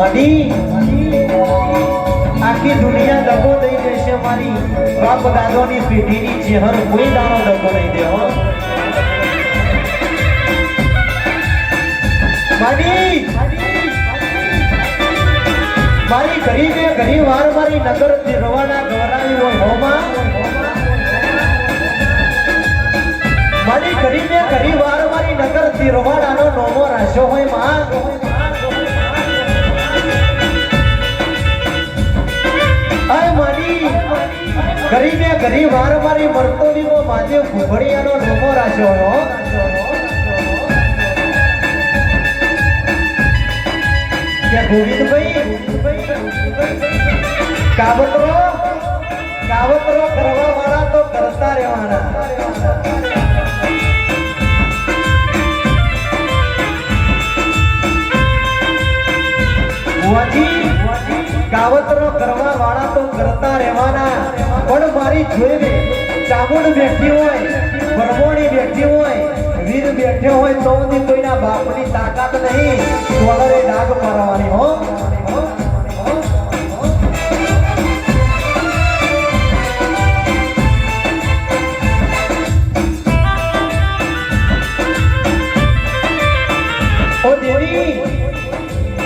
માડી આખી દુનિયા દગો દઈ દેશે મારી બાપ દાદોની પેઢીની ચહેર કોઈ દાણો દગો નહીં દે હો માડી મારી ગરીબે ઘણી વાર મારી નગર થી રવાના ગવરાવી હોય હોમાં મારી ગરીબે ઘણી વાર મારી નગર થી રવાડાનો નોમો રાખ્યો હોય માં ગરીબે ઘણી વાર મારી મરતોલીનો માજે ઘુઘડિયાનો નોમો રાખ્યો કે ગોવિંદભાઈ કાવતરો કરવા વાળા તો કરતા રહેવાના કાવતરો કરવા વાળા તો કરતા રહેવાના પણ મારી જોઈને ચામુંડ બેઠી હોય પરમોણી બેઠી હોય વીર બેઠ્યો હોય તો કોઈના બાપની તાકાત નહીં વગરે ડાગ મારવાની હો ઓ દેવી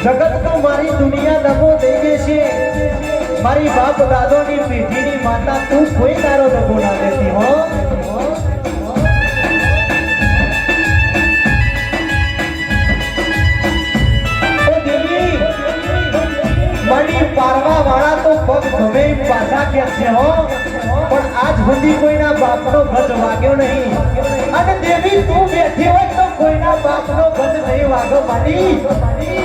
જગત તો મારી દુનિયા દગો દઈ દેશે મારી બાપ દાદોની પેઢીની માતા તું કોઈ તારો દગો ના દેતી હો મારી પારવા વાળા તો પગ ભમે પાછા કે છે હો પણ આજ સુધી કોઈના બાપનો ગજ વાગ્યો નહીં અને દેવી તું બેઠી હોય તો કોઈના બાપનો ગજ નહીં વાગ્યો મારી